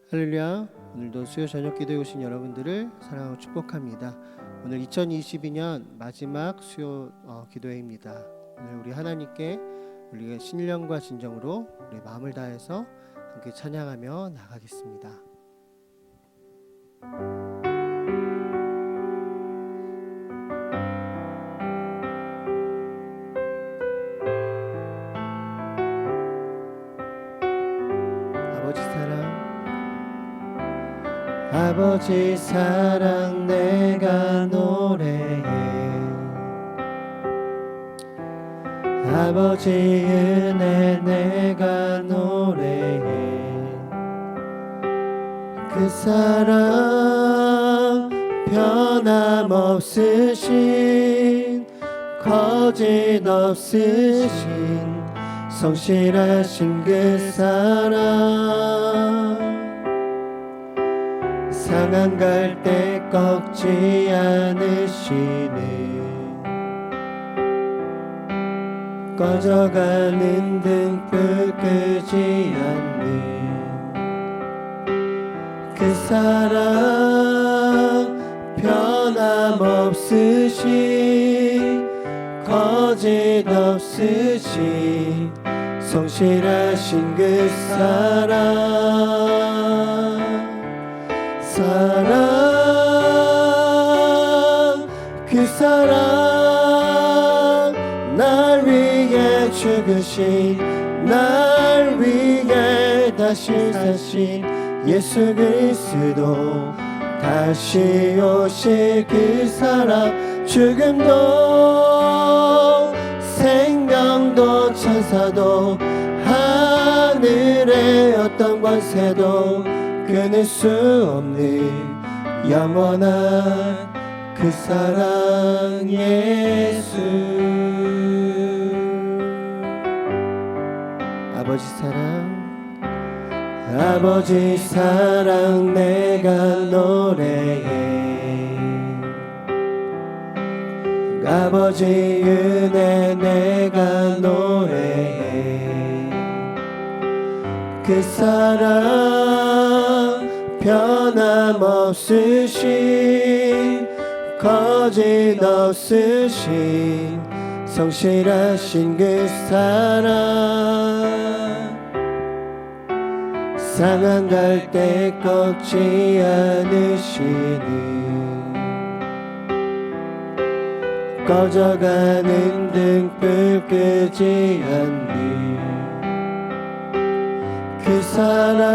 할렐루야. 오늘도 수요 저녁 기도에 오신 여러분들을 사랑하고 축복합니다. 오늘 2022년 마지막 수요 기도회입니다. 오늘 우리 하나님께 우리가 신령과 진정으로 우리 마음을 다해서 함께 찬양하며 나가겠습니다. 아버지 사랑 내가 노래해, 아버지 은혜 내가 노래해. 그 사랑 변함없으신 거짓 없으신 성실하신 그 사랑, 상한 갈 때 꺾지 않으시는, 꺼져가는 등불 끄지 않는 그 사랑, 변함없으신 거짓 없으신 성실하신 그 사랑, 그 사랑, 날 위해 죽으신, 날 위해 다시 사신 예수 그리스도, 다시 오실 그 사랑, 죽음도 생명도 천사도 하늘의 어떤 권세도 끊을 수 없는 영원한 그 사랑 예수. 아버지 사랑, 아버지 사랑 내가 노래해, 아버지 은혜 내가 노래해. 그 사랑 변함없으신 거짓 없으신 성실하신 그 사랑, 상한 갈 때 꺾지 않으시는, 꺼져가는 등불 끄지 않는 그 사랑,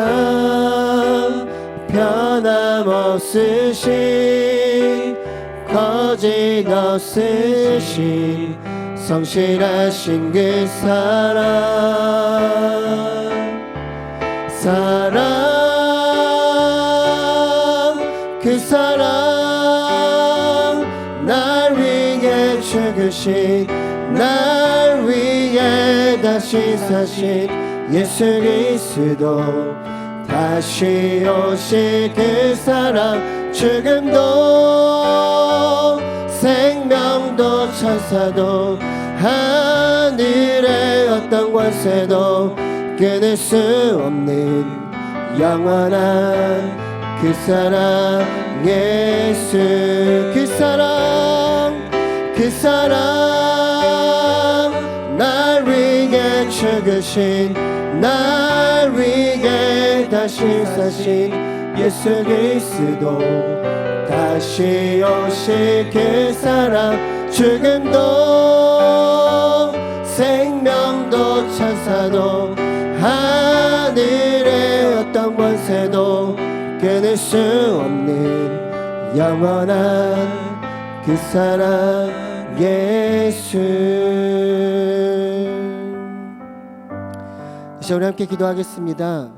변함없으신 거짓 없으신 성실하신 그 사랑, 그 사랑, 날 위해 죽으신, 날 위해 다시 사신 예수 그리스도, 다시 오실 그 사랑, 죽음도 생명도 천사도 하늘의 어떤 권세도 끊을 수 없는 영원한 그 사랑 예수. 그 사랑, 그 사랑, 날 위해 죽으신, 날 위해 다시 사신 예수 그리스도, 다시 오실 그 사랑, 죽음도 생명도 천사도 하늘의 어떤 권세도 끊을 수 없는 영원한 그 사랑 예수. 이제 우리 함께 기도하겠습니다.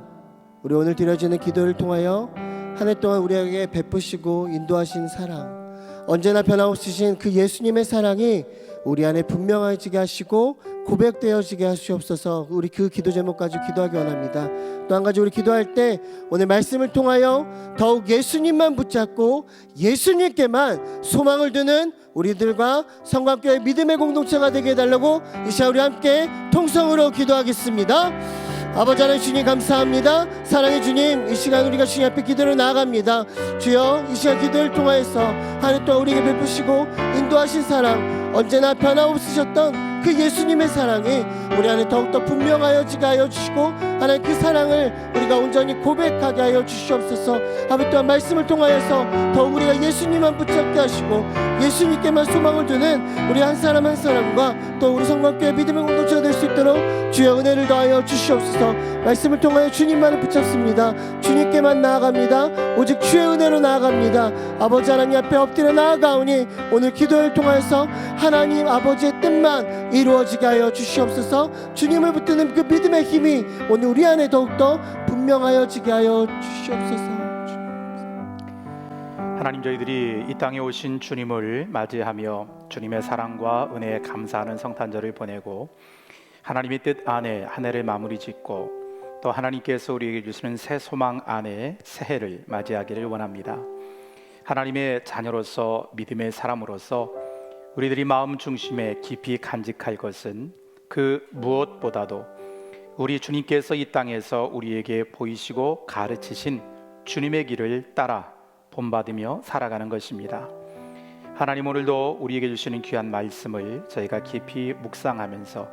우리 오늘 드려지는 기도를 통하여 한 해 동안 우리에게 베푸시고 인도하신 사랑, 언제나 변함없으신 그 예수님의 사랑이 우리 안에 분명해지게 하시고 고백되어지게 하시옵소서. 우리 그 기도 제목까지 기도하기 원합니다. 또 한 가지, 우리 기도할 때 오늘 말씀을 통하여 더욱 예수님만 붙잡고 예수님께만 소망을 두는 우리들과 성광교회 믿음의 공동체가 되게 해달라고 이 시간 우리 함께 통성으로 기도하겠습니다. 아버지 하나님, 주님 감사합니다. 사랑의 주님, 이 시간 우리가 주님 앞에 기도를 나아갑니다. 주여, 이 시간 기도를 통하여서 한 해 동안 우리에게 베푸시고 인도하신 사랑, 언제나 변함없으셨던 그 예수님의 사랑이 우리 안에 더욱더 분명하여지게 하여 주시고, 하나님 그 사랑을 우리가 온전히 고백하게 하여 주시옵소서. 하루 또한 말씀을 통하여서 더욱 우리가 예수님만 붙잡게 하시고 예수님께만 소망을 두는 우리 한 사람 한 사람과 또 우리 성곽교회 믿음의 공동체가 될 수 있도록 주여 은혜를 더하여 주시옵소서. 말씀을 통하여 주님만을 붙잡습니다. 주님께만 나아갑니다. 오직 주의 은혜로 나아갑니다. 아버지 하나님 앞에 엎드려 나아가오니 오늘 기도를 통하여서 하나님 아버지의 뜻만 이루어지게 하여 주시옵소서. 주님을 붙드는 그 믿음의 힘이 오늘 우리 안에 더욱더 분명하여지게 하여 주시옵소서. 하나님, 저희들이 이 땅에 오신 주님을 맞이하며 주님의 사랑과 은혜에 감사하는 성탄절을 보내고 하나님의 뜻 안에 한 해를 마무리 짓고 또 하나님께서 우리에게 주시는 새 소망 안에 새해를 맞이하기를 원합니다. 하나님의 자녀로서, 믿음의 사람으로서 우리들이 마음 중심에 깊이 간직할 것은 그 무엇보다도 우리 주님께서 이 땅에서 우리에게 보이시고 가르치신 주님의 길을 따라 본받으며 살아가는 것입니다. 하나님, 오늘도 우리에게 주시는 귀한 말씀을 저희가 깊이 묵상하면서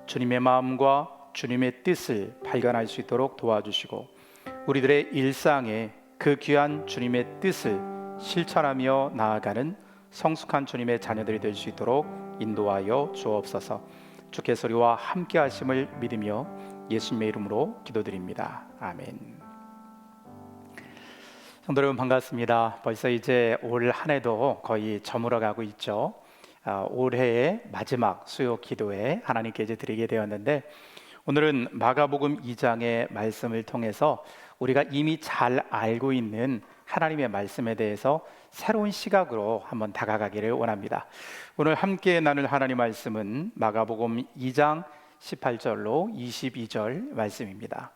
주님의 마음과 주님의 뜻을 발견할 수 있도록 도와주시고 우리들의 일상에 그 귀한 주님의 뜻을 실천하며 나아가는 성숙한 주님의 자녀들이 될 수 있도록 인도하여 주옵소서. 주께서 우리와 함께 하심을 믿으며 예수님의 이름으로 기도드립니다. 아멘. 성도 여러분, 반갑습니다. 벌써 이제 올 한 해도 거의 저물어 가고 있죠. 올해의 마지막 수요 기도회 하나님께 이제 드리게 되었는데, 오늘은 마가복음 2장의 말씀을 통해서 우리가 이미 잘 알고 있는 하나님의 말씀에 대해서 새로운 시각으로 한번 다가가기를 원합니다. 오늘 함께 나눌 하나님 말씀은 마가복음 2장 18절로 22절 말씀입니다.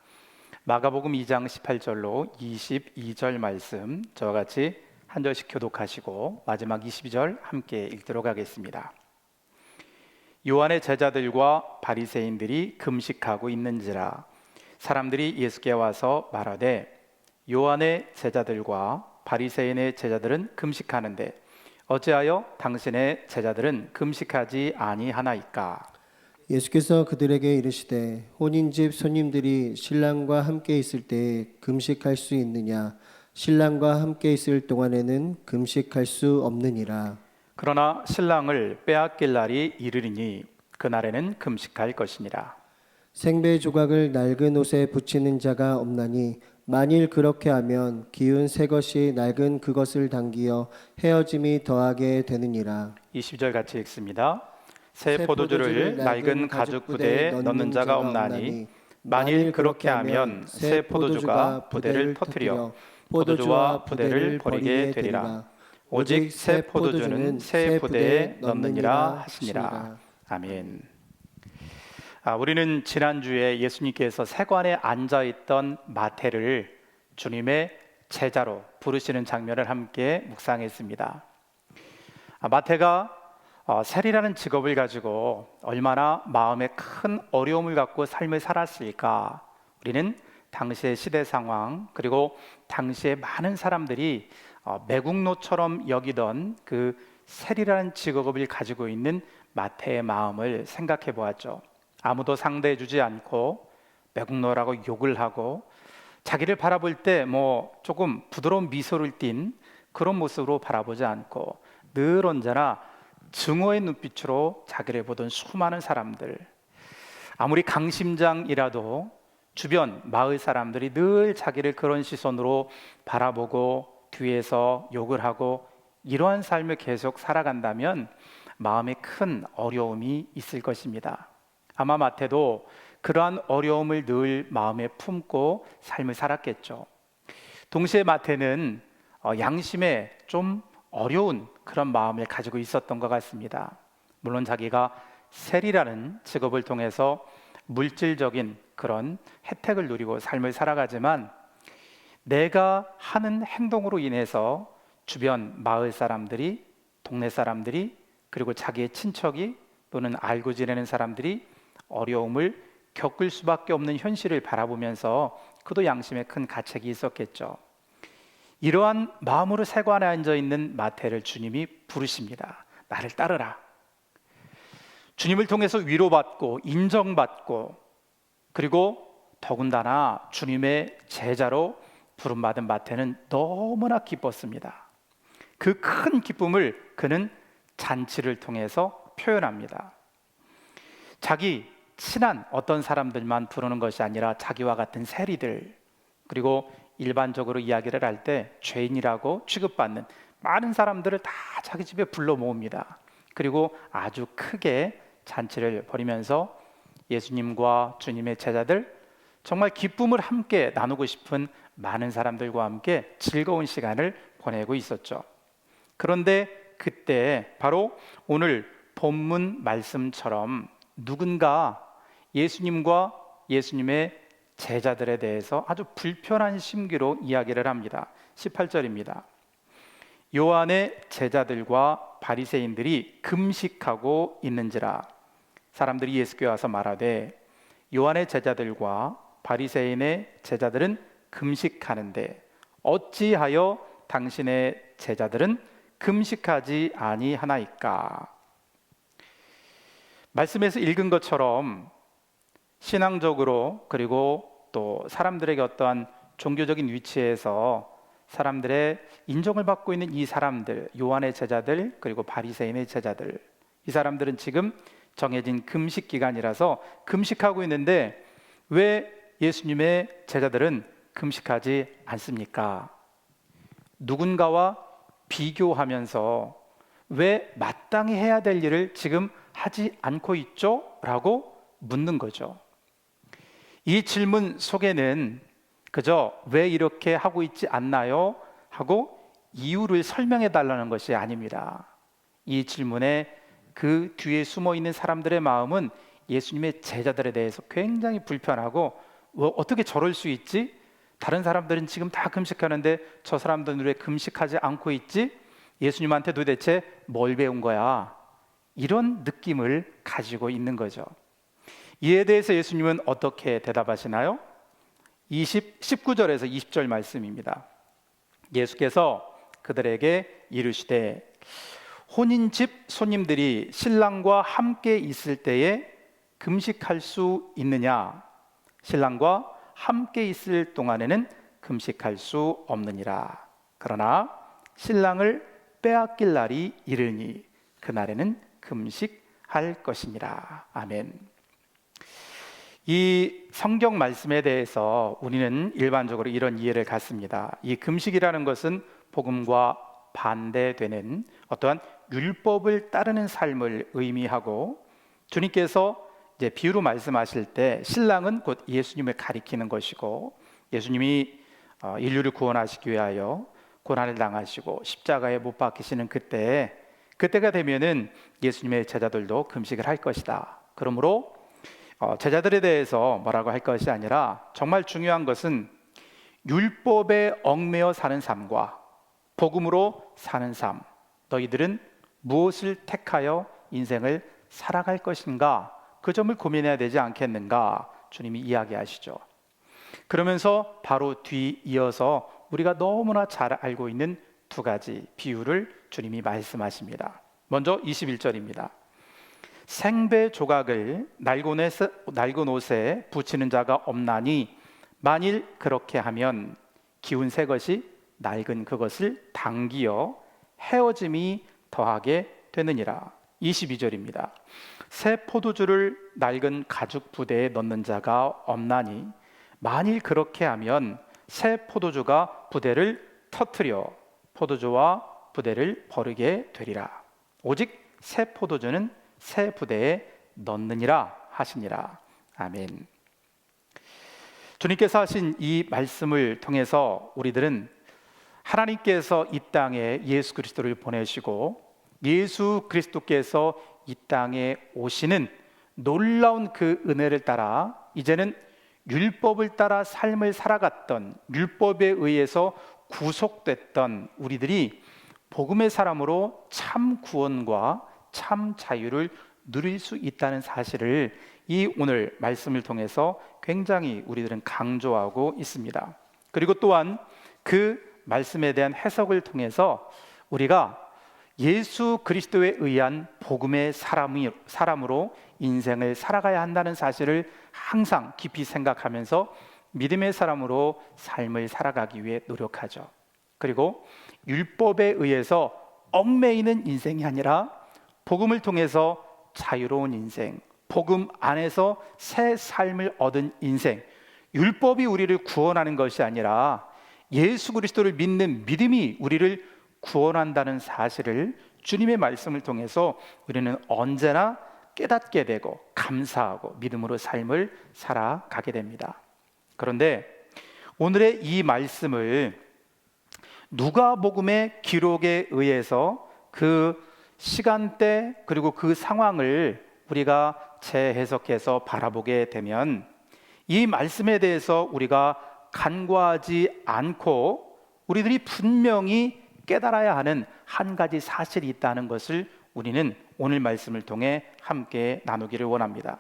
마가복음 2장 18절로 22절 말씀, 저와 같이 한 절씩 교독하시고 마지막 22절 함께 읽도록 하겠습니다. 요한의 제자들과 바리새인들이 금식하고 있는지라 사람들이 예수께 와서 말하되, 요한의 제자들과 바리새인의 제자들은 금식하는데 어찌하여 당신의 제자들은 금식하지 아니하나이까? 예수께서 그들에게 이르시되, 혼인집 손님들이 신랑과 함께 있을 때 금식할 수 있느냐? 신랑과 함께 있을 동안에는 금식할 수 없느니라. 그러나 신랑을 빼앗길 날이 이르리니 그날에는 금식할 것이니라. 생배 조각을 낡은 옷에 붙이는 자가 없나니 만일 그렇게 하면 기운 새 것이 낡은 그것을 당기어 헤어짐이 더하게 되느니라. 20절 같이 읽습니다. 새 포도주를 낡은 가죽 부대에 넣는 자가 없나니 만일 그렇게 하면 새 포도주가 부대를 터뜨려 포도주와 부대를 버리게 되리라. 오직 새 포도주는 새 부대에 넣느니라 하시니라. 아멘. 우리는 지난주에 예수님께서 세관에 앉아있던 마태를 주님의 제자로 부르시는 장면을 함께 묵상했습니다. 마태가 세리라는 직업을 가지고 얼마나 마음에 큰 어려움을 갖고 삶을 살았을까? 우리는 당시의 시대 상황, 그리고 당시에 많은 사람들이 매국노처럼 여기던 그 세리라는 직업을 가지고 있는 마태의 마음을 생각해 보았죠. 아무도 상대해 주지 않고 매국노라고 욕을 하고 자기를 바라볼 때 조금 부드러운 미소를 띤 그런 모습으로 바라보지 않고 늘 언제나 증오의 눈빛으로 자기를 보던 수많은 사람들, 아무리 강심장이라도 주변 마을 사람들이 늘 자기를 그런 시선으로 바라보고 뒤에서 욕을 하고 이러한 삶을 계속 살아간다면 마음에 큰 어려움이 있을 것입니다. 아마 마태도 그러한 어려움을 늘 마음에 품고 삶을 살았겠죠. 동시에 마태는 양심에 좀 어려운 그런 마음을 가지고 있었던 것 같습니다. 물론 자기가 세리라는 직업을 통해서 물질적인 그런 혜택을 누리고 삶을 살아가지만 내가 하는 행동으로 인해서 주변 마을 사람들이, 동네 사람들이, 그리고 자기의 친척이 또는 알고 지내는 사람들이 어려움을 겪을 수밖에 없는 현실을 바라보면서 그도 양심에 큰 가책이 있었겠죠. 이러한 마음으로 세관에 앉아 있는 마태를 주님이 부르십니다. 나를 따르라. 주님을 통해서 위로받고 인정받고, 그리고 더군다나 주님의 제자로 부름받은 마태는 너무나 기뻤습니다. 그 큰 기쁨을 그는 잔치를 통해서 표현합니다. 자기 친한 어떤 사람들만 부르는 것이 아니라 자기와 같은 세리들, 그리고 일반적으로 이야기를 할 때 죄인이라고 취급받는 많은 사람들을 다 자기 집에 불러 모읍니다. 그리고 아주 크게 잔치를 벌이면서 예수님과 주님의 제자들, 정말 기쁨을 함께 나누고 싶은 많은 사람들과 함께 즐거운 시간을 보내고 있었죠. 그런데 그때 바로 오늘 본문 말씀처럼 누군가 예수님과 예수님의 제자들에 대해서 아주 불편한 심기로 이야기를 합니다. 18절입니다. 요한의 제자들과 바리새인들이 금식하고 있는지라. 사람들이 예수께 와서 말하되 요한의 제자들과 바리새인의 제자들은 금식하는데 어찌하여 당신의 제자들은 금식하지 아니하나이까. 말씀에서 읽은 것처럼 신앙적으로, 그리고 또 사람들에게 어떠한 종교적인 위치에서 사람들의 인정을 받고 있는 이 사람들, 요한의 제자들, 그리고 바리새인의 제자들, 이 사람들은 지금 정해진 금식 기간이라서 금식하고 있는데 왜 예수님의 제자들은 금식하지 않습니까? 누군가와 비교하면서 왜 마땅히 해야 될 일을 지금 하지 않고 있죠? 라고 묻는 거죠. 이 질문 속에는 그저 왜 이렇게 하고 있지 않나요? 하고 이유를 설명해 달라는 것이 아닙니다. 이 질문에 그 뒤에 숨어 있는 사람들의 마음은 예수님의 제자들에 대해서 굉장히 불편하고, 어떻게 저럴 수 있지? 다른 사람들은 지금 다 금식하는데 저 사람들은 왜 금식하지 않고 있지? 예수님한테 도대체 뭘 배운 거야? 이런 느낌을 가지고 있는 거죠. 이에 대해서 예수님은 어떻게 대답하시나요? 19절에서 20절 말씀입니다. 예수께서 그들에게 이르시되 혼인집 손님들이 신랑과 함께 있을 때에 금식할 수 있느냐? 신랑과 함께 있을 동안에는 금식할 수 없느니라. 그러나 신랑을 빼앗길 날이 이르니 그날에는 금식할 것이니라. 아멘. 이 성경 말씀에 대해서 우리는 일반적으로 이런 이해를 갖습니다. 이 금식이라는 것은 복음과 반대되는 어떠한 율법을 따르는 삶을 의미하고, 주님께서 이제 비유로 말씀하실 때 신랑은 곧 예수님을 가리키는 것이고, 예수님이 인류를 구원하시기 위하여 고난을 당하시고 십자가에 못 박히시는 그때가 되면은 예수님의 제자들도 금식을 할 것이다. 그러므로 제자들에 대해서 뭐라고 할 것이 아니라, 정말 중요한 것은 율법에 얽매여 사는 삶과 복음으로 사는 삶, 너희들은 무엇을 택하여 인생을 살아갈 것인가, 그 점을 고민해야 되지 않겠는가 주님이 이야기하시죠. 그러면서 바로 뒤이어서 우리가 너무나 잘 알고 있는 두 가지 비유를 주님이 말씀하십니다. 먼저 21절입니다. 생배 조각을 낡은 옷에 붙이는 자가 없나니 만일 그렇게 하면 기운 새 것이 낡은 그것을 당기어 헤어짐이 더하게 되느니라. 22절입니다. 새 포도주를 낡은 가죽 부대에 넣는 자가 없나니 만일 그렇게 하면 새 포도주가 부대를 터뜨려 포도주와 부대를 버리게 되리라. 오직 새 포도주는 새 부대에 넣느니라 하시니라. 아멘. 주님께서 하신 이 말씀을 통해서 우리들은 하나님께서 이 땅에 예수 그리스도를 보내시고 예수 그리스도께서 이 땅에 오시는 놀라운 그 은혜를 따라 이제는 율법을 따라 삶을 살아갔던, 율법에 의해서 구속됐던 우리들이 복음의 사람으로 참 구원과 참 자유를 누릴 수 있다는 사실을 이 오늘 말씀을 통해서 굉장히 우리들은 강조하고 있습니다. 그리고 또한 그 말씀에 대한 해석을 통해서 우리가 예수 그리스도에 의한 복음의 사람으로 인생을 살아가야 한다는 사실을 항상 깊이 생각하면서 믿음의 사람으로 삶을 살아가기 위해 노력하죠. 그리고 율법에 의해서 얽매이는 인생이 아니라 복음을 통해서 자유로운 인생, 복음 안에서 새 삶을 얻은 인생, 율법이 우리를 구원하는 것이 아니라 예수 그리스도를 믿는 믿음이 우리를 구원한다는 사실을 주님의 말씀을 통해서 우리는 언제나 깨닫게 되고 감사하고 믿음으로 삶을 살아가게 됩니다. 그런데 오늘의 이 말씀을 누가복음의 기록에 의해서 그 시간대 그리고 그 상황을 우리가 재해석해서 바라보게 되면 이 말씀에 대해서 우리가 간과하지 않고 우리들이 분명히 깨달아야 하는 한 가지 사실이 있다는 것을 우리는 오늘 말씀을 통해 함께 나누기를 원합니다.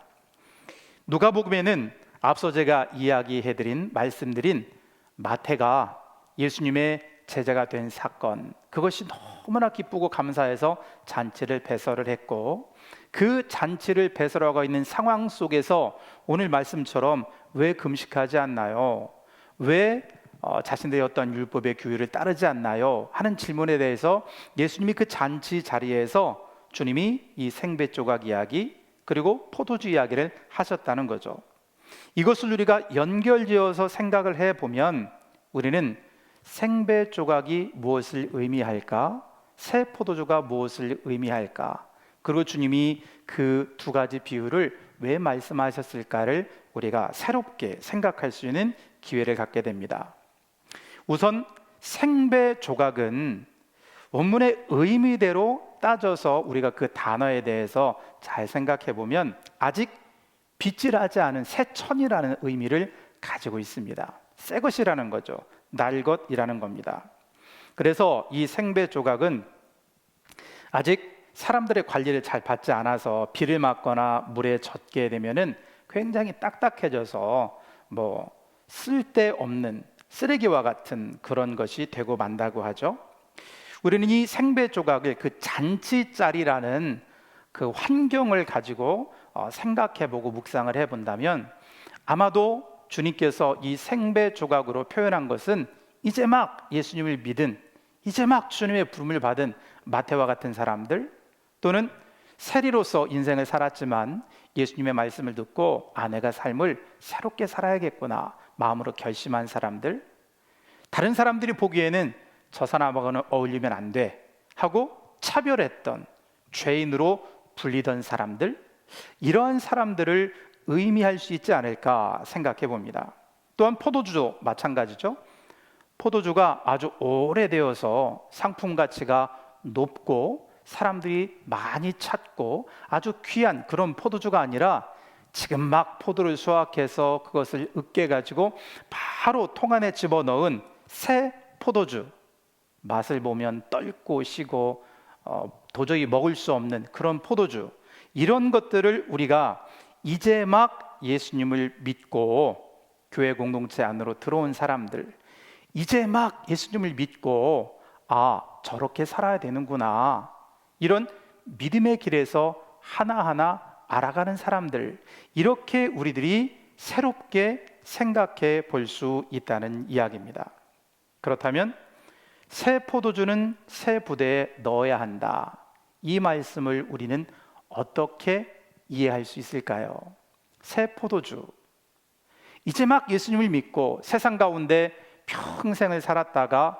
누가복음에는 앞서 제가 이야기해드린 말씀드린 마태가 예수님의 제자가 된 사건, 그것이 너무나 기쁘고 감사해서 잔치를 배설을 했고, 그 잔치를 배설하고 있는 상황 속에서 오늘 말씀처럼 왜 금식하지 않나요? 왜 자신들의 어떤 율법의 규율을 따르지 않나요? 하는 질문에 대해서 예수님이 그 잔치 자리에서 주님이 이 생배 조각 이야기 그리고 포도주 이야기를 하셨다는 거죠. 이것을 우리가 연결지어서 생각을 해보면 우리는 생배 조각이 무엇을 의미할까? 새 포도주가 무엇을 의미할까? 그리고 주님이 그 두 가지 비유를 왜 말씀하셨을까를 우리가 새롭게 생각할 수 있는 기회를 갖게 됩니다. 우선 생배 조각은 원문의 의미대로 따져서 우리가 그 단어에 대해서 잘 생각해 보면 아직 빗질하지 않은 새 천이라는 의미를 가지고 있습니다. 새 것이라는 거죠. 날 것이라는 겁니다. 그래서 이 생배 조각은 아직 사람들의 관리를 잘 받지 않아서 비를 맞거나 물에 젖게 되면은 굉장히 딱딱해져서 쓸데없는 쓰레기와 같은 그런 것이 되고 만다고 하죠. 우리는 이 생배 조각을 그 잔치자리라는 그 환경을 가지고 생각해보고 묵상을 해본다면 아마도 주님께서 이 생배 조각으로 표현한 것은 이제 막 예수님을 믿은, 이제 막 주님의 부름을 받은 마태와 같은 사람들, 또는 세리로서 인생을 살았지만 예수님의 말씀을 듣고 내가 삶을 새롭게 살아야겠구나 마음으로 결심한 사람들, 다른 사람들이 보기에는 저 사람하고는 어울리면 안 돼 하고 차별했던, 죄인으로 불리던 사람들, 이러한 사람들을 의미할 수 있지 않을까 생각해 봅니다. 또한 포도주도 마찬가지죠. 포도주가 아주 오래되어서 상품 가치가 높고 사람들이 많이 찾고 아주 귀한 그런 포도주가 아니라 지금 막 포도를 수확해서 그것을 으깨 가지고 바로 통 안에 집어넣은 새 포도주, 맛을 보면 떫고 시고 도저히 먹을 수 없는 그런 포도주, 이런 것들을 우리가 이제 막 예수님을 믿고 교회 공동체 안으로 들어온 사람들, 이제 막 예수님을 믿고 저렇게 살아야 되는구나, 이런 믿음의 길에서 하나하나 알아가는 사람들, 이렇게 우리들이 새롭게 생각해 볼 수 있다는 이야기입니다. 그렇다면 새 포도주는 새 부대에 넣어야 한다, 이 말씀을 우리는 어떻게 이해할 수 있을까요? 새 포도주, 이제 막 예수님을 믿고 세상 가운데 평생을 살았다가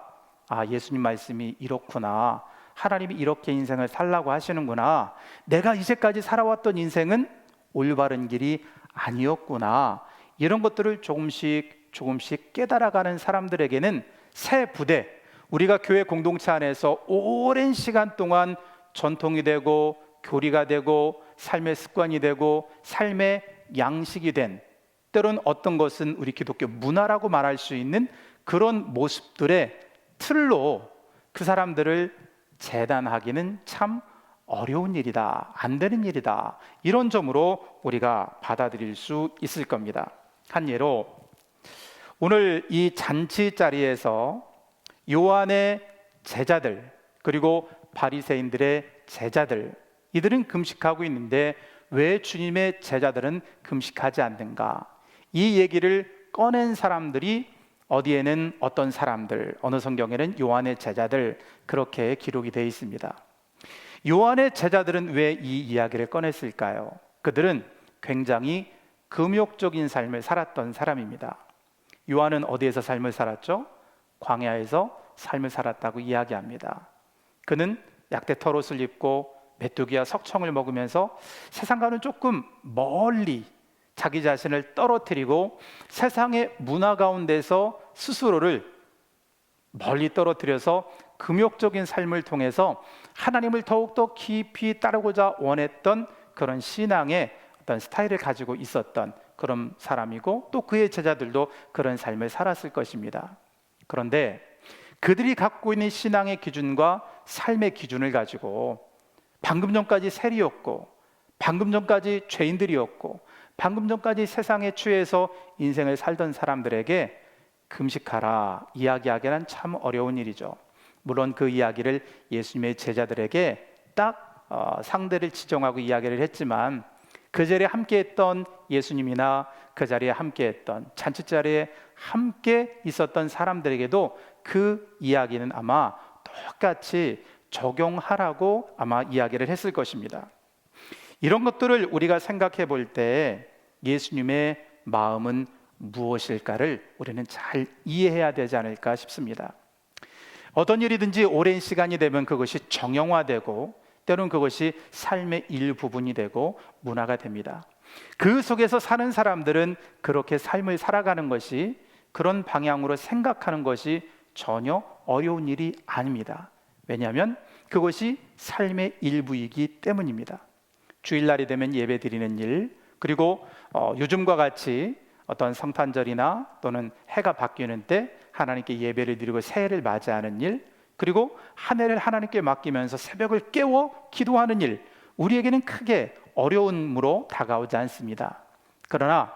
예수님 말씀이 이렇구나, 하나님이 이렇게 인생을 살라고 하시는구나, 내가 이제까지 살아왔던 인생은 올바른 길이 아니었구나, 이런 것들을 조금씩 깨달아가는 사람들에게는 새 부대, 우리가 교회 공동체 안에서 오랜 시간 동안 전통이 되고 교리가 되고 삶의 습관이 되고 삶의 양식이 된, 때론 어떤 것은 우리 기독교 문화라고 말할 수 있는 그런 모습들의 틀로 그 사람들을 재단하기는 참 어려운 일이다, 안 되는 일이다, 이런 점으로 우리가 받아들일 수 있을 겁니다. 한 예로 오늘 이 잔치 자리에서 요한의 제자들 그리고 바리새인들의 제자들, 이들은 금식하고 있는데 왜 주님의 제자들은 금식하지 않는가? 이 얘기를 꺼낸 사람들이 어디에는 어떤 사람들, 어느 성경에는 요한의 제자들, 그렇게 기록이 되어 있습니다. 요한의 제자들은 왜 이 이야기를 꺼냈을까요? 그들은 굉장히 금욕적인 삶을 살았던 사람입니다. 요한은 어디에서 삶을 살았죠? 광야에서 삶을 살았다고 이야기합니다. 그는 약대 털옷을 입고 메뚜기와 석청을 먹으면서 세상과는 조금 멀리 자기 자신을 떨어뜨리고 세상의 문화 가운데서 스스로를 멀리 떨어뜨려서 금욕적인 삶을 통해서 하나님을 더욱더 깊이 따르고자 원했던 그런 신앙의 어떤 스타일을 가지고 있었던 그런 사람이고, 또 그의 제자들도 그런 삶을 살았을 것입니다. 그런데 그들이 갖고 있는 신앙의 기준과 삶의 기준을 가지고 방금 전까지 세리였고, 방금 전까지 죄인들이었고, 방금 전까지 세상에 취해서 인생을 살던 사람들에게 금식하라 이야기하기는 참 어려운 일이죠. 물론 그 이야기를 예수님의 제자들에게 딱 상대를 지정하고 이야기를 했지만, 그 자리에 함께했던 예수님이나 그 자리에 함께했던 잔치자리에 함께 있었던 사람들에게도 그 이야기는 아마 똑같이 적용하라고 아마 이야기를 했을 것입니다. 이런 것들을 우리가 생각해 볼 때 예수님의 마음은 무엇일까를 우리는 잘 이해해야 되지 않을까 싶습니다. 어떤 일이든지 오랜 시간이 되면 그것이 정형화되고, 때로는 그것이 삶의 일부분이 되고 문화가 됩니다. 그 속에서 사는 사람들은 그렇게 삶을 살아가는 것이, 그런 방향으로 생각하는 것이 전혀 어려운 일이 아닙니다. 왜냐하면 그것이 삶의 일부이기 때문입니다. 주일날이 되면 예배 드리는 일, 그리고 요즘과 같이 어떤 성탄절이나 또는 해가 바뀌는 때 하나님께 예배를 드리고 새해를 맞이하는 일, 그리고 한 해를 하나님께 맡기면서 새벽을 깨워 기도하는 일, 우리에게는 크게 어려움으로 다가오지 않습니다. 그러나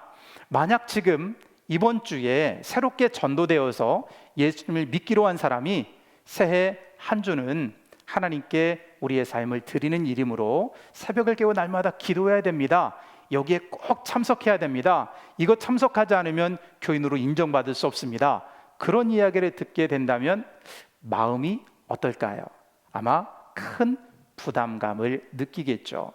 만약 지금 이번 주에 새롭게 전도되어서 예수님을 믿기로 한 사람이 새해 한 주는 하나님께 우리의 삶을 드리는 일이므로 새벽을 깨워 날마다 기도해야 됩니다, 여기에 꼭 참석해야 됩니다, 이거 참석하지 않으면 교인으로 인정받을 수 없습니다, 그런 이야기를 듣게 된다면 마음이 어떨까요? 아마 큰 부담감을 느끼겠죠.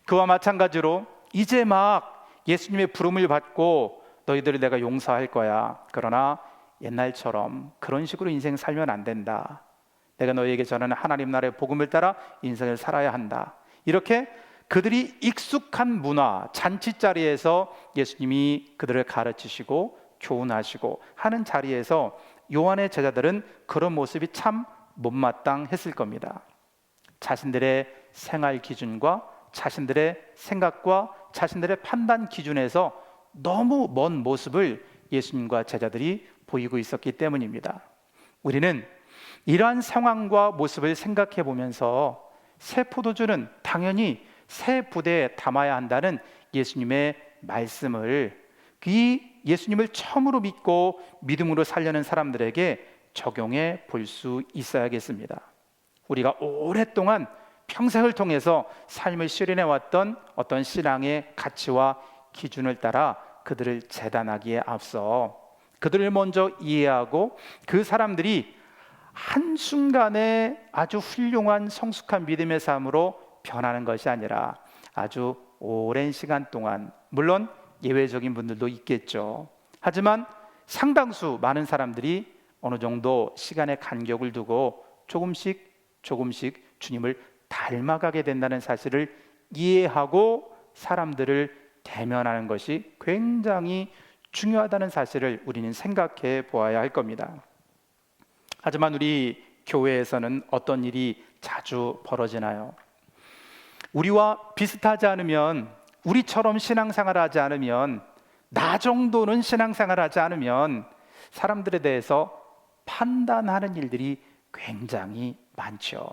그와 마찬가지로 이제 막 예수님의 부름을 받고 너희들을 내가 용서할 거야, 그러나 옛날처럼 그런 식으로 인생 살면 안 된다, 내가 너희에게 전하는 하나님 나라의 복음을 따라 인생을 살아야 한다, 이렇게 그들이 익숙한 문화, 잔치자리에서 예수님이 그들을 가르치시고 교훈하시고 하는 자리에서 요한의 제자들은 그런 모습이 참 못마땅했을 겁니다. 자신들의 생활 기준과 자신들의 생각과 자신들의 판단 기준에서 너무 먼 모습을 예수님과 제자들이 보이고 있었기 때문입니다. 우리는 이러한 상황과 모습을 생각해 보면서 새 포도주는 당연히 새 부대에 담아야 한다는 예수님의 말씀을, 이 예수님을 처음으로 믿고 믿음으로 살려는 사람들에게 적용해 볼 수 있어야겠습니다. 우리가 오랫동안 평생을 통해서 삶을 실현해 왔던 어떤 신앙의 가치와 기준을 따라 그들을 재단하기에 앞서 그들을 먼저 이해하고 그 사람들이 한순간에 아주 훌륭한 성숙한 믿음의 삶으로 변하는 것이 아니라 아주 오랜 시간 동안, 물론 예외적인 분들도 있겠죠, 하지만 상당수 많은 사람들이 어느 정도 시간의 간격을 두고 조금씩 주님을 닮아가게 된다는 사실을 이해하고 사람들을 대면하는 것이 굉장히 중요하다는 사실을 우리는 생각해 보아야 할 겁니다. 하지만 우리 교회에서는 어떤 일이 자주 벌어지나요? 우리와 비슷하지 않으면, 우리처럼 신앙생활하지 않으면, 나 정도는 신앙생활하지 않으면 사람들에 대해서 판단하는 일들이 굉장히 많죠.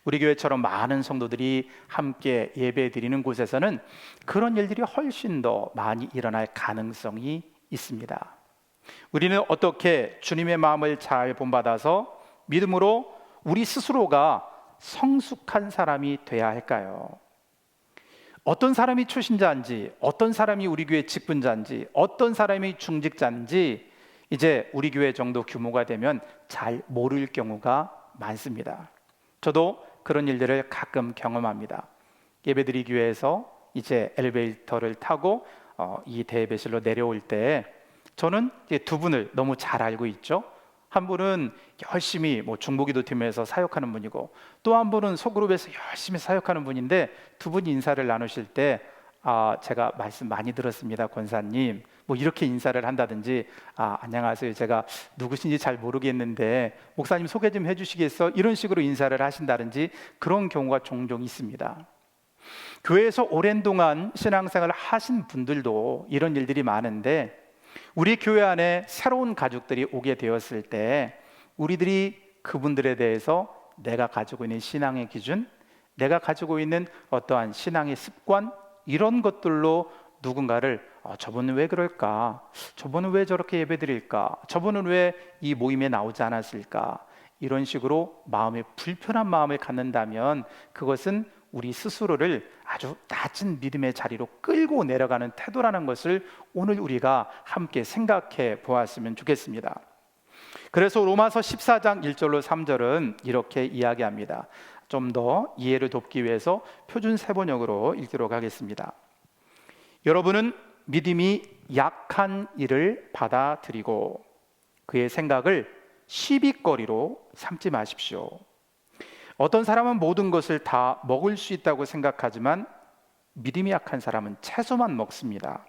우리 교회처럼 많은 성도들이 함께 예배 드리는 곳에서는 그런 일들이 훨씬 더 많이 일어날 가능성이 있습니다. 우리는 어떻게 주님의 마음을 잘 본받아서 믿음으로 우리 스스로가 성숙한 사람이 돼야 할까요? 어떤 사람이 초신자인지, 어떤 사람이 우리 교회 직분자인지, 어떤 사람이 중직자인지 이제 우리 교회 정도 규모가 되면 잘 모를 경우가 많습니다. 저도 그런 일들을 가끔 경험합니다. 예배드리 교회에서 이제 엘리베이터를 타고 이 대예배실로 내려올 때 저는 이제 두 분을 너무 잘 알고 있죠. 한 분은 열심히 중보기도 팀에서 사역하는 분이고, 또 한 분은 소그룹에서 열심히 사역하는 분인데, 두 분이 인사를 나누실 때 제가 말씀 많이 들었습니다 권사님, 이렇게 인사를 한다든지, 안녕하세요, 제가 누구신지 잘 모르겠는데 목사님 소개 좀 해주시겠어? 이런 식으로 인사를 하신다든지 그런 경우가 종종 있습니다. 교회에서 오랜 동안 신앙생활을 하신 분들도 이런 일들이 많은데, 우리 교회 안에 새로운 가족들이 오게 되었을 때 우리들이 그분들에 대해서 내가 가지고 있는 신앙의 기준, 내가 가지고 있는 어떠한 신앙의 습관, 이런 것들로 누군가를 저분은 왜 그럴까? 저분은 왜 저렇게 예배드릴까? 저분은 왜 이 모임에 나오지 않았을까? 이런 식으로 마음에 불편한 마음을 갖는다면 그것은 우리 스스로를 아주 낮은 믿음의 자리로 끌고 내려가는 태도라는 것을 오늘 우리가 함께 생각해 보았으면 좋겠습니다. 그래서 로마서 14장 1절로 3절은 이렇게 이야기합니다. 좀 더 이해를 돕기 위해서 표준 세번역으로 읽도록 하겠습니다. 여러분은 믿음이 약한 이를 받아들이고 그의 생각을 시비거리로 삼지 마십시오. 어떤 사람은 모든 것을 다 먹을 수 있다고 생각하지만 믿음이 약한 사람은 채소만 먹습니다.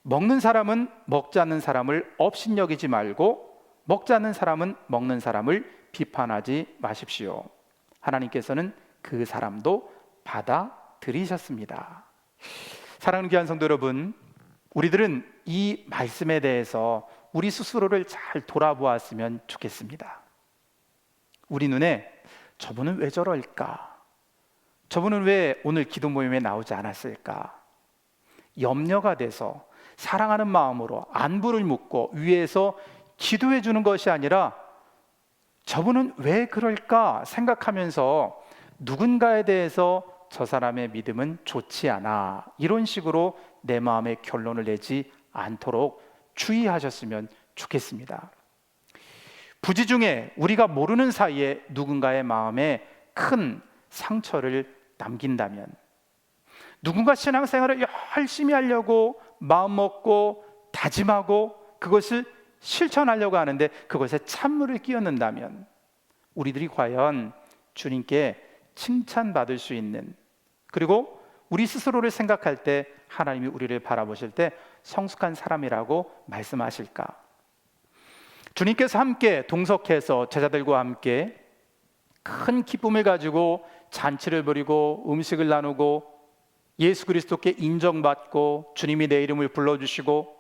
먹는 사람은 먹지 않는 사람을 업신여기지 말고 먹지 않는 사람은 먹는 사람을 비판하지 마십시오. 하나님께서는 그 사람도 받아들이셨습니다. 사랑하는 귀한 성도 여러분, 우리들은 이 말씀에 대해서 우리 스스로를 잘 돌아보았으면 좋겠습니다. 우리 눈에 저분은 왜 저럴까? 저분은 왜 오늘 기도 모임에 나오지 않았을까? 염려가 돼서 사랑하는 마음으로 안부를 묻고 위에서 기도해 주는 것이 아니라 저분은 왜 그럴까 생각하면서 누군가에 대해서 저 사람의 믿음은 좋지 않아, 이런 식으로 내 마음의 결론을 내지 않도록 주의하셨으면 좋겠습니다. 부지 중에 우리가 모르는 사이에 누군가의 마음에 큰 상처를 남긴다면, 누군가 신앙생활을 열심히 하려고 마음먹고 다짐하고 그것을 실천하려고 하는데 그것에 찬물을 끼얹는다면 우리들이 과연 주님께 칭찬받을 수 있는, 그리고 우리 스스로를 생각할 때 하나님이 우리를 바라보실 때 성숙한 사람이라고 말씀하실까? 주님께서 함께 동석해서 제자들과 함께 큰 기쁨을 가지고 잔치를 벌이고 음식을 나누고 예수 그리스도께 인정받고 주님이 내 이름을 불러주시고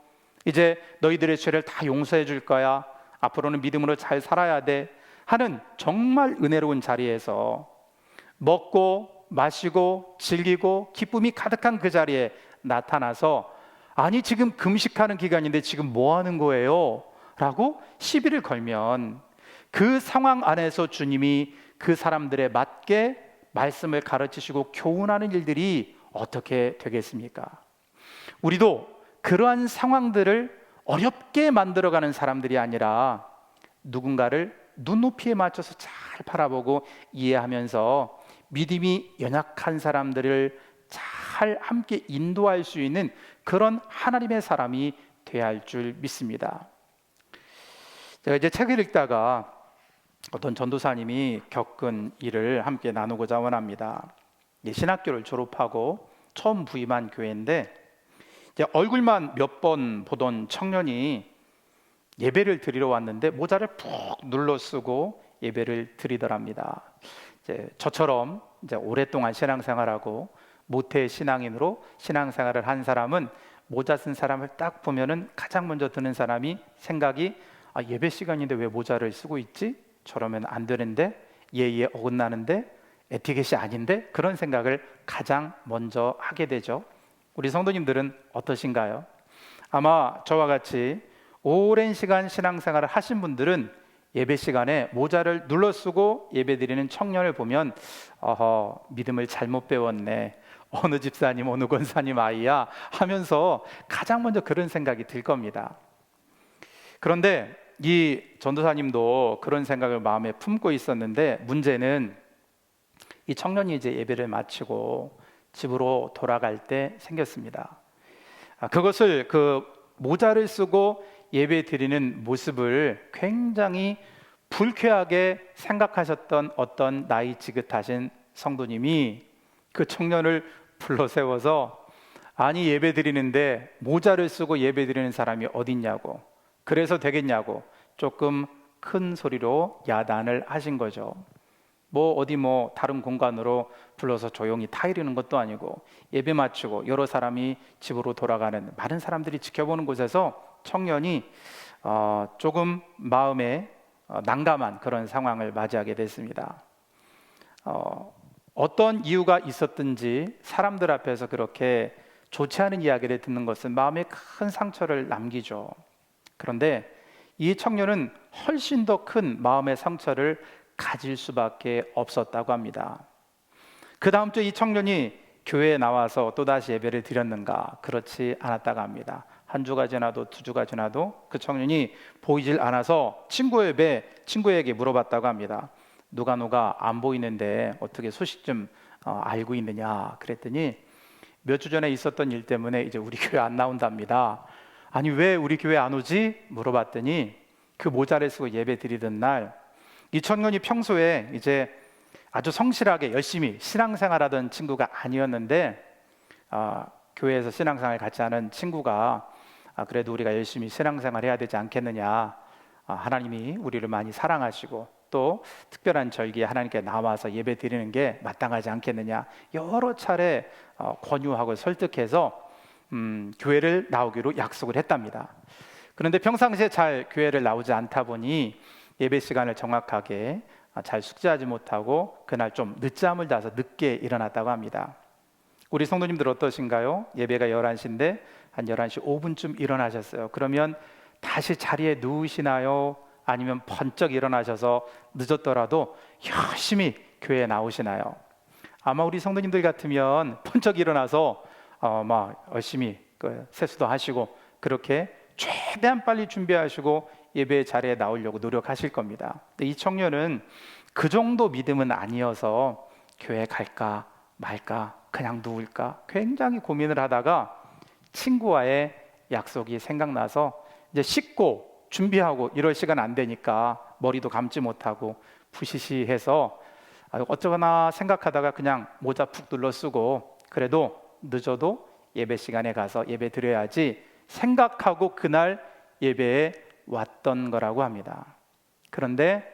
이제 너희들의 죄를 다 용서해 줄 거야, 앞으로는 믿음으로 잘 살아야 돼 하는 정말 은혜로운 자리에서 먹고 마시고 즐기고 기쁨이 가득한 그 자리에 나타나서, 아니 지금 금식하는 기간인데 지금 뭐 하는 거예요? 라고 시비를 걸면 그 상황 안에서 주님이 그 사람들에 맞게 말씀을 가르치시고 교훈하는 일들이 어떻게 되겠습니까? 우리도 그러한 상황들을 어렵게 만들어가는 사람들이 아니라 누군가를 눈높이에 맞춰서 잘 바라보고 이해하면서 믿음이 연약한 사람들을 잘 함께 인도할 수 있는 그런 하나님의 사람이 되어야 할 줄 믿습니다. 제가 이제 책을 읽다가 어떤 전도사님이 겪은 일을 함께 나누고자 원합니다. 신학교를 졸업하고 처음 부임한 교회인데 이제 얼굴만 몇 번 보던 청년이 예배를 드리러 왔는데 모자를 푹 눌러 쓰고 예배를 드리더랍니다. 이제 저처럼 이제 오랫동안 신앙생활하고 모태 신앙인으로 신앙생활을 한 사람은 모자 쓴 사람을 딱 보면은 가장 먼저 드는 사람이 생각이 예배 시간인데 왜 모자를 쓰고 있지? 저러면 안 되는데, 예의에 어긋나는데, 에티켓이 아닌데, 그런 생각을 가장 먼저 하게 되죠. 우리 성도님들은 어떠신가요? 아마 저와 같이 오랜 시간 신앙생활을 하신 분들은 예배 시간에 모자를 눌러 쓰고 예배드리는 청년을 보면 믿음을 잘못 배웠네, 어느 집사님 어느 권사님 아이야 하면서 가장 먼저 그런 생각이 들 겁니다. 그런데 이 전도사님도 그런 생각을 마음에 품고 있었는데, 문제는 이 청년이 이제 예배를 마치고 집으로 돌아갈 때 생겼습니다. 그것을 그 모자를 쓰고 예배 드리는 모습을 굉장히 불쾌하게 생각하셨던 어떤 나이 지긋하신 성도님이 그 청년을 불러 세워서, 아니 예배 드리는데 모자를 쓰고 예배 드리는 사람이 어딨냐고, 그래서 되겠냐고 조금 큰 소리로 야단을 하신 거죠. 어디 다른 공간으로 불러서 조용히 타이르는 것도 아니고, 예배 마치고 여러 사람이 집으로 돌아가는, 많은 사람들이 지켜보는 곳에서 청년이 조금 마음에 난감한 그런 상황을 맞이하게 됐습니다. 어떤 이유가 있었든지 사람들 앞에서 그렇게 좋지 않은 이야기를 듣는 것은 마음에 큰 상처를 남기죠. 그런데 이 청년은 훨씬 더 큰 마음의 상처를 가질 수밖에 없었다고 합니다. 그 다음 주 이 청년이 교회에 나와서 또다시 예배를 드렸는가? 그렇지 않았다고 합니다. 한 주가 지나도 두 주가 지나도 그 청년이 보이질 않아서 친구에게 물어봤다고 합니다. 누가 안 보이는데 어떻게 소식 좀 알고 있느냐? 그랬더니 몇 주 전에 있었던 일 때문에 이제 우리 교회 안 나온답니다. 아니 왜 우리 교회 안 오지? 물어봤더니 그 모자를 쓰고 예배 드리던 날 이 청년이 평소에 이제 아주 성실하게 열심히 신앙생활하던 친구가 아니었는데, 교회에서 신앙생활 같이 하는 친구가 그래도 우리가 열심히 신앙생활 해야 되지 않겠느냐, 하나님이 우리를 많이 사랑하시고 또 특별한 절기에 하나님께 나와서 예배 드리는 게 마땅하지 않겠느냐, 여러 차례 권유하고 설득해서 교회를 나오기로 약속을 했답니다. 그런데 평상시에 잘 교회를 나오지 않다 보니 예배 시간을 정확하게 잘 숙지하지 못하고 그날 좀 늦잠을 자서 늦게 일어났다고 합니다. 우리 성도님들 어떠신가요? 예배가 11시인데 한 11시 5분쯤 일어나셨어요. 그러면 다시 자리에 누우시나요? 아니면 번쩍 일어나셔서 늦었더라도 열심히 교회에 나오시나요? 아마 우리 성도님들 같으면 번쩍 일어나서 열심히 세수도 하시고 그렇게 최대한 빨리 준비하시고 예배 자리에 나오려고 노력하실 겁니다. 근데 이 청년은 그 정도 믿음은 아니어서 교회 갈까 말까 그냥 누울까 굉장히 고민을 하다가 친구와의 약속이 생각나서 이제 씻고 준비하고 이럴 시간 안 되니까 머리도 감지 못하고 부시시해서 어쩌거나 생각하다가 그냥 모자 푹 눌러 쓰고 그래도 늦어도 예배 시간에 가서 예배 드려야지 생각하고 그날 예배에 왔던 거라고 합니다. 그런데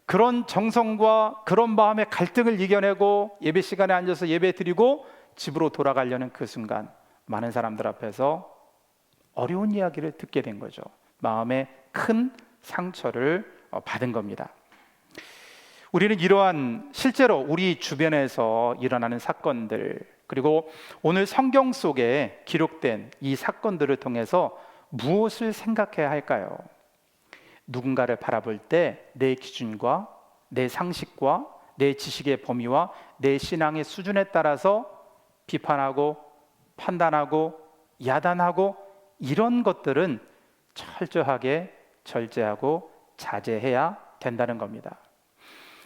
그런 정성과 그런 마음의 갈등을 이겨내고 예배 시간에 앉아서 예배 드리고 집으로 돌아가려는 그 순간 많은 사람들 앞에서 어려운 이야기를 듣게 된 거죠. 마음에 큰 상처를 받은 겁니다. 우리는 이러한 실제로 우리 주변에서 일어나는 사건들, 그리고 오늘 성경 속에 기록된 이 사건들을 통해서 무엇을 생각해야 할까요? 누군가를 바라볼 때 내 기준과 내 상식과 내 지식의 범위와 내 신앙의 수준에 따라서 비판하고 판단하고 야단하고 이런 것들은 철저하게 절제하고 자제해야 된다는 겁니다.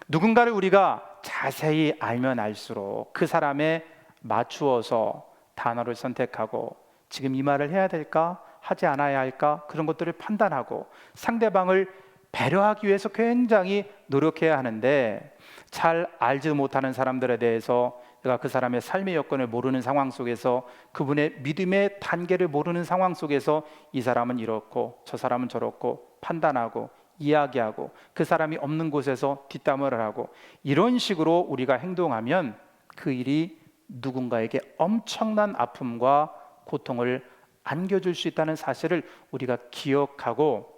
누군가를 우리가 자세히 알면 알수록 그 사람에 맞추어서 단어를 선택하고 지금 이 말을 해야 될까? 하지 않아야 할까? 그런 것들을 판단하고 상대방을 배려하기 위해서 굉장히 노력해야 하는데, 잘 알지 못하는 사람들에 대해서 내가 그 사람의 삶의 여건을 모르는 상황 속에서, 그분의 믿음의 단계를 모르는 상황 속에서 이 사람은 이렇고 저 사람은 저렇고 판단하고 이야기하고 그 사람이 없는 곳에서 뒷담화를 하고 이런 식으로 우리가 행동하면 그 일이 누군가에게 엄청난 아픔과 고통을 안겨줄 수 있다는 사실을 우리가 기억하고,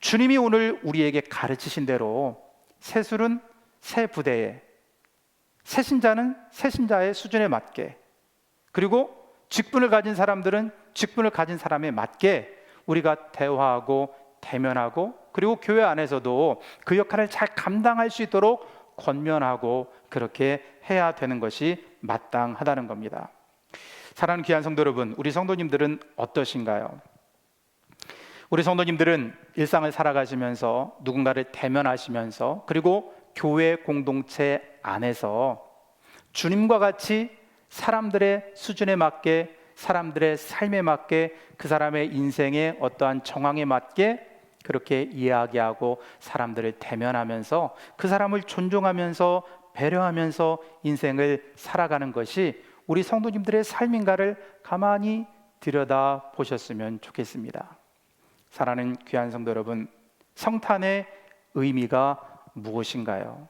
주님이 오늘 우리에게 가르치신 대로 세술은 새 부대에, 새 신자는 새 신자의 수준에 맞게, 그리고 직분을 가진 사람들은 직분을 가진 사람에 맞게 우리가 대화하고 대면하고, 그리고 교회 안에서도 그 역할을 잘 감당할 수 있도록 권면하고 그렇게 해야 되는 것이 마땅하다는 겁니다. 사랑하는 귀한 성도 여러분, 우리 성도님들은 어떠신가요? 우리 성도님들은 일상을 살아가시면서 누군가를 대면하시면서, 그리고 교회 공동체 안에서 주님과 같이 사람들의 수준에 맞게, 사람들의 삶에 맞게, 그 사람의 인생의 어떠한 정황에 맞게 그렇게 이야기하고 사람들을 대면하면서 그 사람을 존중하면서 배려하면서 인생을 살아가는 것이 우리 성도님들의 삶인가를 가만히 들여다 보셨으면 좋겠습니다. 사랑하는 귀한 성도 여러분, 성탄의 의미가 무엇인가요?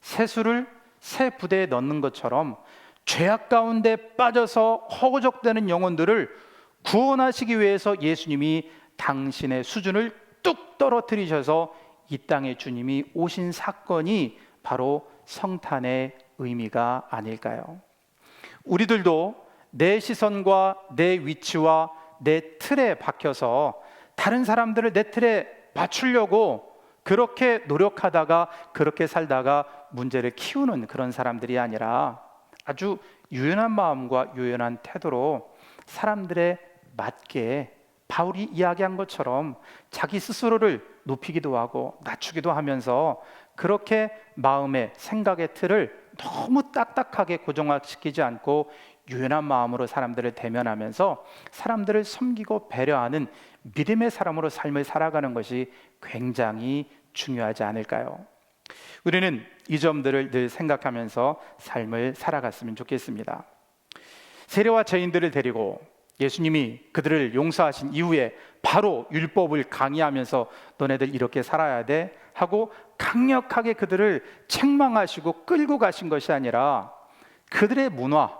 세수를 새 부대에 넣는 것처럼 죄악 가운데 빠져서 허우적대는 영혼들을 구원하시기 위해서 예수님이 당신의 수준을 뚝 떨어뜨리셔서 이 땅에 주님이 오신 사건이 바로 성탄의 의미가 아닐까요? 우리들도 내 시선과 내 위치와 내 틀에 박혀서 다른 사람들을 내 틀에 맞추려고 그렇게 노력하다가, 그렇게 살다가 문제를 키우는 그런 사람들이 아니라 아주 유연한 마음과 유연한 태도로 사람들에 맞게 바울이 이야기한 것처럼 자기 스스로를 높이기도 하고 낮추기도 하면서 그렇게 마음의 생각의 틀을 너무 딱딱하게 고정시키지 않고 유연한 마음으로 사람들을 대면하면서 사람들을 섬기고 배려하는 믿음의 사람으로 삶을 살아가는 것이 굉장히 중요하지 않을까요? 우리는 이 점들을 늘 생각하면서 삶을 살아갔으면 좋겠습니다. 세리와 죄인들을 데리고 예수님이 그들을 용서하신 이후에 바로 율법을 강의하면서 너네들 이렇게 살아야 돼 하고 강력하게 그들을 책망하시고 끌고 가신 것이 아니라 그들의 문화,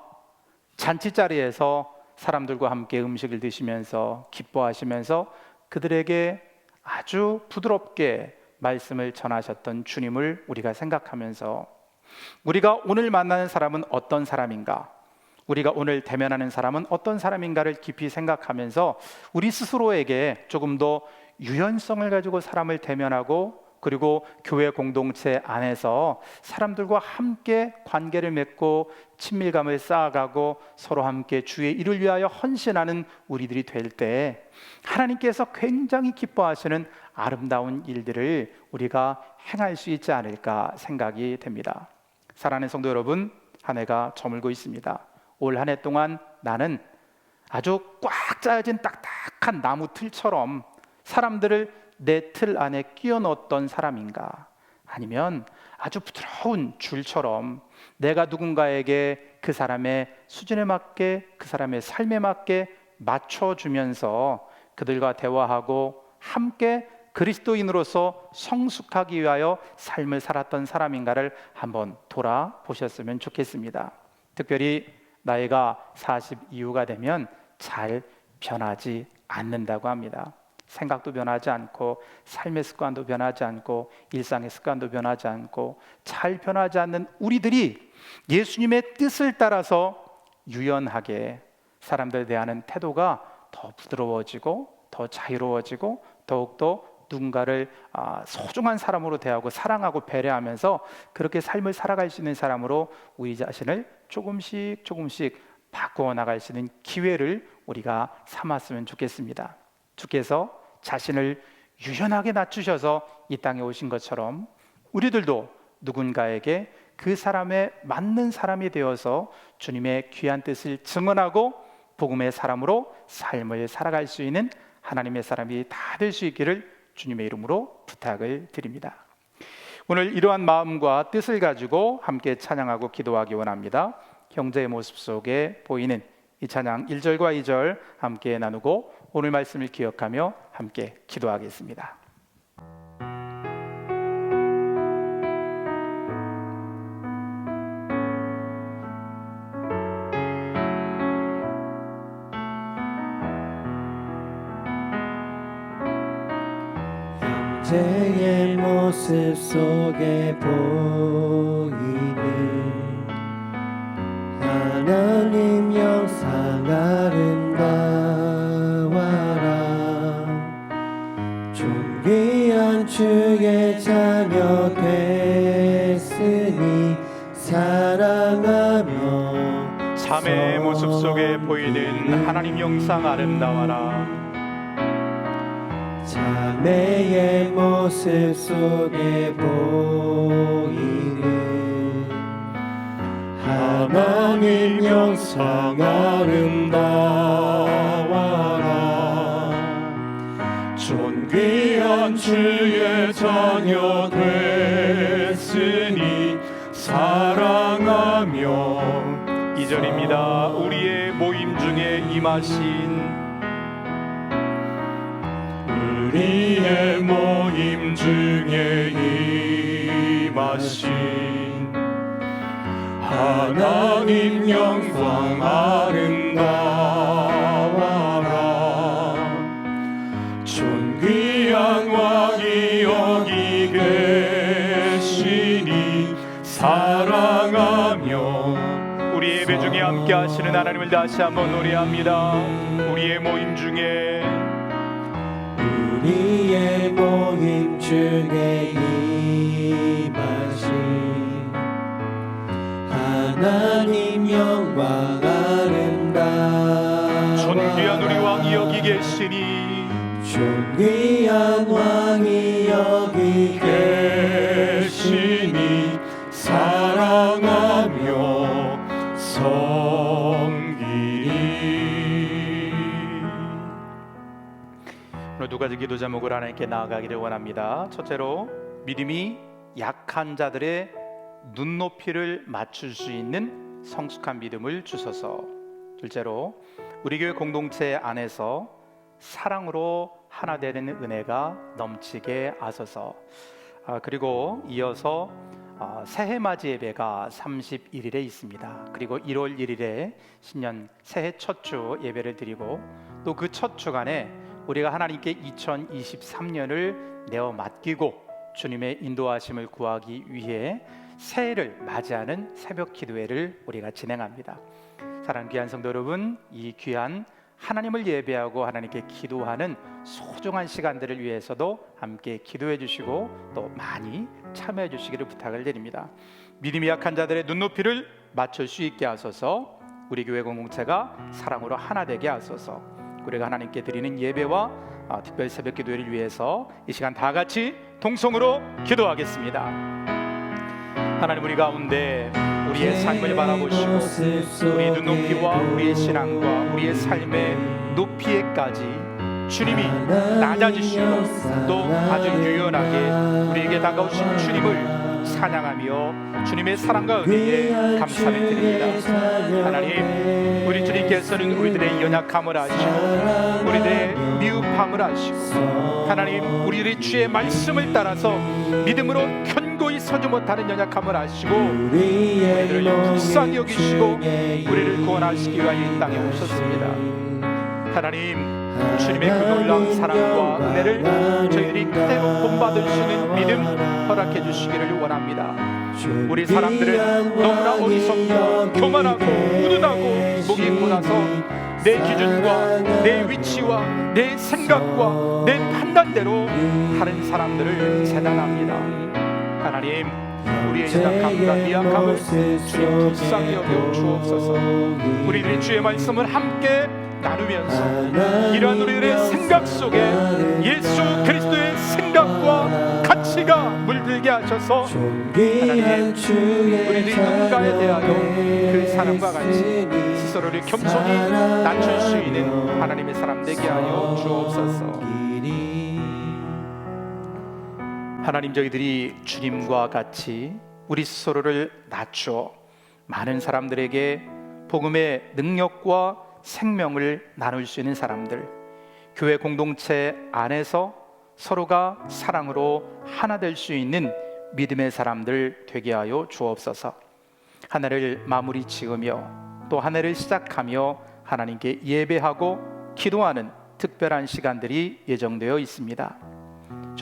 잔치자리에서 사람들과 함께 음식을 드시면서 기뻐하시면서 그들에게 아주 부드럽게 말씀을 전하셨던 주님을 우리가 생각하면서 우리가 오늘 만나는 사람은 어떤 사람인가, 우리가 오늘 대면하는 사람은 어떤 사람인가를 깊이 생각하면서 우리 스스로에게 조금 더 유연성을 가지고 사람을 대면하고, 그리고 교회 공동체 안에서 사람들과 함께 관계를 맺고 친밀감을 쌓아가고 서로 함께 주의 일을 위하여 헌신하는 우리들이 될 때 하나님께서 굉장히 기뻐하시는 아름다운 일들을 우리가 행할 수 있지 않을까 생각이 됩니다. 사랑하는 성도 여러분, 한 해가 저물고 있습니다. 올 한 해 동안 나는 아주 꽉 짜여진 딱딱한 나무 틀처럼 사람들을 내 틀 안에 끼워 넣었던 사람인가, 아니면 아주 부드러운 줄처럼 내가 누군가에게 그 사람의 수준에 맞게, 그 사람의 삶에 맞게 맞춰주면서 그들과 대화하고 함께 그리스도인으로서 성숙하기 위하여 삶을 살았던 사람인가를 한번 돌아보셨으면 좋겠습니다. 특별히 나이가 40 이후가 되면 잘 변하지 않는다고 합니다. 생각도 변하지 않고 삶의 습관도 변하지 않고 일상의 습관도 변하지 않고 잘 변하지 않는 우리들이 예수님의 뜻을 따라서 유연하게 사람들에 대한 태도가 더 부드러워지고 더 자유로워지고 더욱더 누군가를 소중한 사람으로 대하고 사랑하고 배려하면서 그렇게 삶을 살아갈 수 있는 사람으로 우리 자신을 조금씩 바꾸어 나갈 수 있는 기회를 우리가 삼았으면 좋겠습니다. 주께서 자신을 유연하게 낮추셔서 이 땅에 오신 것처럼 우리들도 누군가에게 그 사람에 맞는 사람이 되어서 주님의 귀한 뜻을 증언하고 복음의 사람으로 삶을 살아갈 수 있는 하나님의 사람이 다 될 수 있기를 주님의 이름으로 부탁을 드립니다. 오늘 이러한 마음과 뜻을 가지고 함께 찬양하고 기도하기 원합니다. 형제의 모습 속에 보이는 이 찬양 1절과 2절 함께 나누고 오늘 말씀을 기억하며 함께 기도하겠습니다. 형제의 모습 속에 보이는 하나님 영상 아름다워라. 존귀한 주의 자녀 됐으니 사랑하며 자매의 모습 속에 보이는 하나님 영상 아름다워라. 자매의 모습 속에 보이는 하나님 영상 아름다워라. 존귀한 주의 자녀 됐으니 사랑하며 2절입니다. 우리의 모임 중에 임하신 우리의 모임 중에 임하신 하나님 영광 아름다워라. 존귀한 왕이 여기 계시니 사랑하며 우리 예배 중에 함께 하시는 하나님을 다시 한번 노래합니다. 우리의 모임 중에 우리의 모임 중에 임하신 하나님 영광 아름다워라. 존귀한 우리 왕이 여기 계시니 존귀한 왕이 여기 계시니 사랑하며 섬기리. 오늘 두 가지 기도 제목을 하나님께 나아가기를 원합니다. 첫째로 믿음이 약한 자들의 눈높이를 맞출 수 있는 성숙한 믿음을 주소서. 둘째로 우리 교회 공동체 안에서 사랑으로 하나 되는 은혜가 넘치게 하소서. 그리고 이어서 새해 맞이 예배가 31일에 있습니다. 그리고 1월 1일에 신년 새해 첫 주 예배를 드리고 또 그 첫 주간에 우리가 하나님께 2023년을 내어 맡기고 주님의 인도하심을 구하기 위해 새해를 맞이하는 새벽 기도회를 우리가 진행합니다. 사랑하는 귀한 성도 여러분, 이 귀한 하나님을 예배하고 하나님께 기도하는 소중한 시간들을 위해서도 함께 기도해 주시고 또 많이 참여해 주시기를 부탁을 드립니다. 믿음이 약한 자들의 눈높이를 맞출 수 있게 하소서. 우리 교회 공동체가 사랑으로 하나 되게 하소서. 우리가 하나님께 드리는 예배와 특별 새벽 기도회를 위해서 이 시간 다 같이 동성으로 기도하겠습니다. 하나님, 우리 가운데 우리의 삶을 바라보시고 우리 눈높이와 우리의 신앙과 우리의 삶의 높이에까지 주님이 낮아지시고 또 아주 유연하게 우리에게 다가오신 주님을 찬양하며 주님의 사랑과 은혜에 감사를 드립니다. 하나님, 우리 주님께서는 우리들의 연약함을 아시고 우리들의 미흡함을 아시고 하나님, 우리들의 주의 말씀을 따라서 믿음으로 견고히 서지 못하는 연약함을 아시고 우리를 불쌍히 여기시고 우리를 구원하시기 위하여 이 땅에 오셨습니다. 하나님, 주님의 그 놀라운 사랑과 은혜를 저희들이 그대로 본받을 수 있는 믿음 허락해 주시기를 원합니다. 우리 사람들은 너무나 어리석고 교만하고 우둔하고 목이 고나서 내 기준과 내 위치와 내 생각과 내 판단대로 다른 사람들을 재단합니다. 하나님, 우리의 연약함과 미약함을 주님 불쌍히 여겨 주옵소서. 우리들이 주의 말씀을 함께 나누면서 이러한 우리들의 생각 속에 예수 그리스도의 생각과 가치가 물들게 하셔서 하나님, 우리들이 누군가에 대하여 그 사람과 같이 스스로를 겸손히 낮출 수 있는 하나님의 사람 되게 하여 주옵소서. 하나님, 저희들이 주님과 같이 우리 스스로를 낮추어 많은 사람들에게 복음의 능력과 생명을 나눌 수 있는 사람들, 교회 공동체 안에서 서로가 사랑으로 하나 될 수 있는 믿음의 사람들 되게 하여 주옵소서. 한 해를 마무리 지으며 또 한 해를 시작하며 하나님께 예배하고 기도하는 특별한 시간들이 예정되어 있습니다.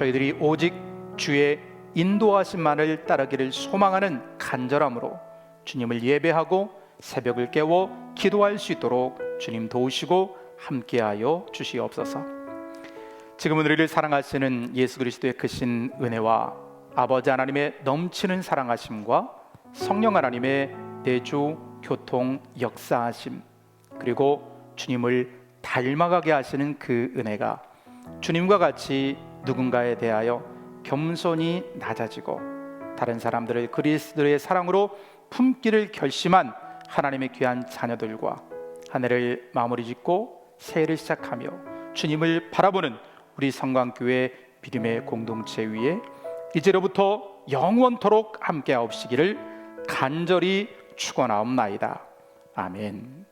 저희들이 오직 주의 인도하심만을 따르기를 소망하는 간절함으로 주님을 예배하고 새벽을 깨워 기도할 수 있도록 주님 도우시고 함께하여 주시옵소서. 지금은 우리를 사랑하시는 예수 그리스도의 크신 은혜와 아버지 하나님의 넘치는 사랑하심과 성령 하나님의 내주 교통 역사하심, 그리고 주님을 닮아가게 하시는 그 은혜가 주님과 같이 누군가에 대하여 겸손히 낮아지고 다른 사람들을 그리스도의 사랑으로 품기를 결심한 하나님의 귀한 자녀들과 한 해를 마무리 짓고 새해를 시작하며 주님을 바라보는 우리 성광교회 믿음의 공동체 위에 이제로부터 영원토록 함께하옵시기를 간절히 축원하옵나이다. 아멘.